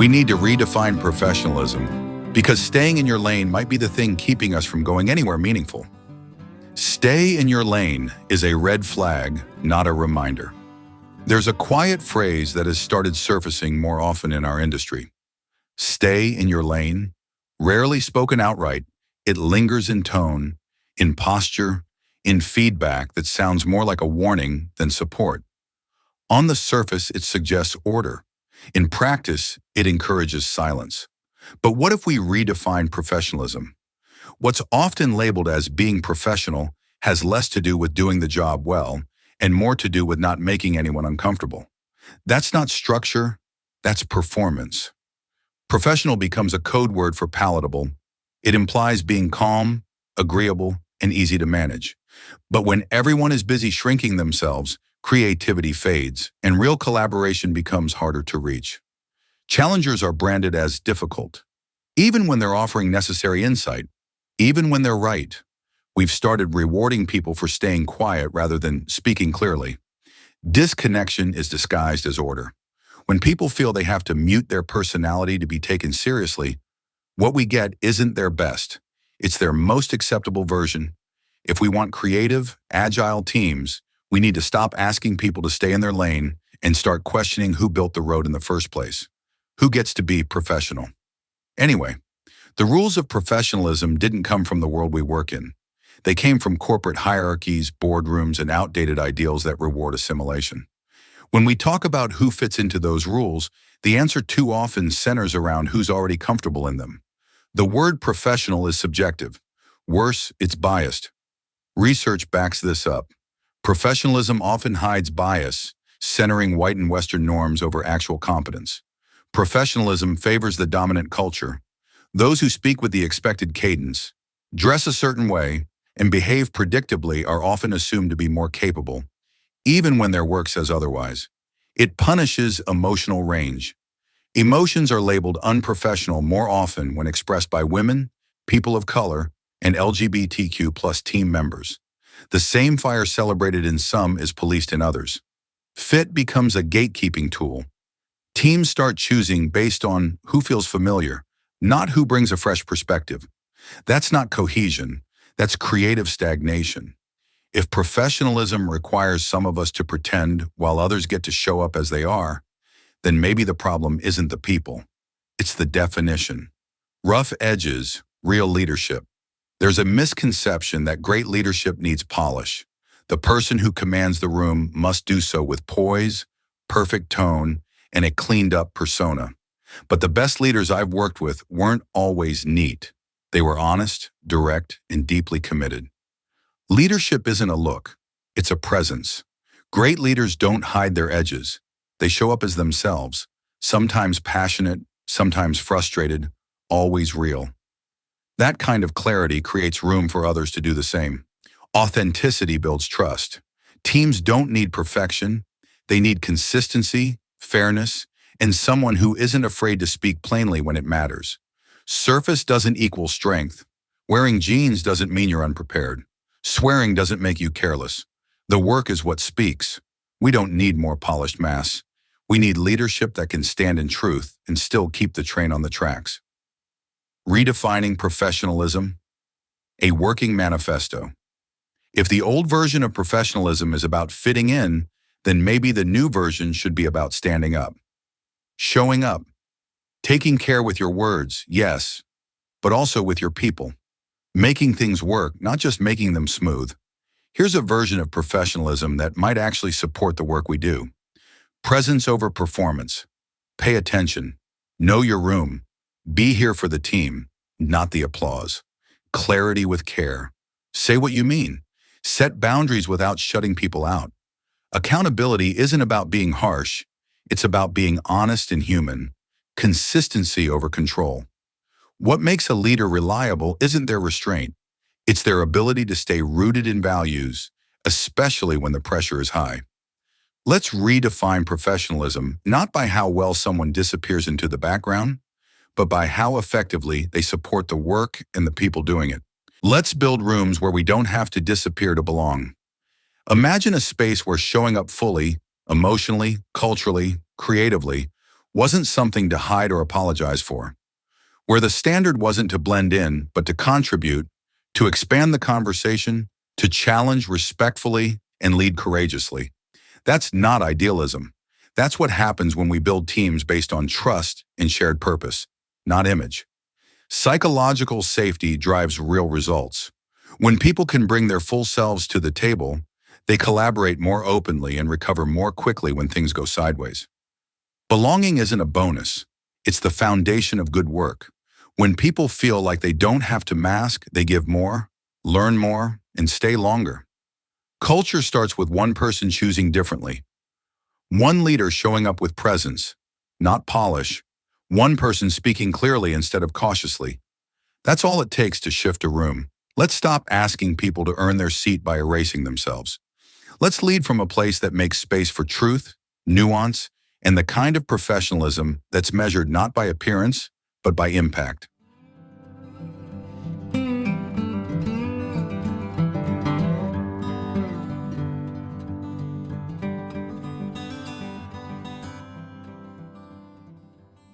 We need to redefine professionalism because staying in your lane might be the thing keeping us from going anywhere meaningful. Stay in your lane is a red flag, not a reminder. There's a quiet phrase that has started surfacing more often in our industry. Stay in your lane, rarely spoken outright, it lingers in tone, in posture, in feedback that sounds more like a warning than support. On the surface, it suggests order. In practice, it encourages silence. But what if we redefine professionalism? What's often labeled as being professional has less to do with doing the job well and more to do with not making anyone uncomfortable. That's not structure, that's performance. Professional becomes a code word for palatable. It implies being calm, agreeable, and easy to manage. But when everyone is busy shrinking themselves, creativity fades, and real collaboration becomes harder to reach. Challengers are branded as difficult. Even when they're offering necessary insight, even when they're right, we've started rewarding people for staying quiet rather than speaking clearly. Disconnection is disguised as order. When people feel they have to mute their personality to be taken seriously, what we get isn't their best. It's their most acceptable version. If we want creative, agile teams, we need to stop asking people to stay in their lane and start questioning who built the road in the first place. Who gets to be professional? Anyway, the rules of professionalism didn't come from the world we work in. They came from corporate hierarchies, boardrooms, and outdated ideals that reward assimilation. When we talk about who fits into those rules, the answer too often centers around who's already comfortable in them. The word professional is subjective. Worse, it's biased. Research backs this up. Professionalism often hides bias, centering white and Western norms over actual competence. Professionalism favors the dominant culture. Those who speak with the expected cadence, dress a certain way, and behave predictably are often assumed to be more capable, even when their work says otherwise. It punishes emotional range. Emotions are labeled unprofessional more often when expressed by women, people of color, and LGBTQ+ team members. The same fire celebrated in some is policed in others. Fit becomes a gatekeeping tool. Teams start choosing based on who feels familiar, not who brings a fresh perspective. That's not cohesion, that's creative stagnation. If professionalism requires some of us to pretend while others get to show up as they are, then maybe the problem isn't the people, it's the definition. Rough edges, real leadership. There's a misconception that great leadership needs polish. The person who commands the room must do so with poise, perfect tone, and a cleaned-up persona. But the best leaders I've worked with weren't always neat. They were honest, direct, and deeply committed. Leadership isn't a look, it's a presence. Great leaders don't hide their edges. They show up as themselves, sometimes passionate, sometimes frustrated, always real. That kind of clarity creates room for others to do the same. Authenticity builds trust. Teams don't need perfection. They need consistency, fairness, and someone who isn't afraid to speak plainly when it matters. Surface doesn't equal strength. Wearing jeans doesn't mean you're unprepared. Swearing doesn't make you careless. The work is what speaks. We don't need more polished masks. We need leadership that can stand in truth and still keep the train on the tracks. Redefining professionalism, a working manifesto. If the old version of professionalism is about fitting in, then maybe the new version should be about standing up. Showing up. Taking care with your words, yes, but also with your people. Making things work, not just making them smooth. Here's a version of professionalism that might actually support the work we do. Presence over performance. Pay attention. Know your room. Be here for the team, not the applause. Clarity with care. Say what you mean. Set boundaries without shutting people out. Accountability isn't about being harsh. It's about being honest and human. Consistency over control. What makes a leader reliable isn't their restraint. It's their ability to stay rooted in values, especially when the pressure is high. Let's redefine professionalism, not by how well someone disappears into the background, but by how effectively they support the work and the people doing it. Let's build rooms where we don't have to disappear to belong. Imagine a space where showing up fully, emotionally, culturally, creatively, wasn't something to hide or apologize for, where the standard wasn't to blend in, but to contribute, to expand the conversation, to challenge respectfully and lead courageously. That's not idealism. That's what happens when we build teams based on trust and shared purpose, not image. Psychological safety drives real results. When people can bring their full selves to the table, they collaborate more openly and recover more quickly when things go sideways. Belonging isn't a bonus. It's the foundation of good work. When people feel like they don't have to mask, they give more, learn more, and stay longer. Culture starts with one person choosing differently. One leader showing up with presence, not polish. One person speaking clearly instead of cautiously. That's all it takes to shift a room. Let's stop asking people to earn their seat by erasing themselves. Let's lead from a place that makes space for truth, nuance, and the kind of professionalism that's measured not by appearance, but by impact.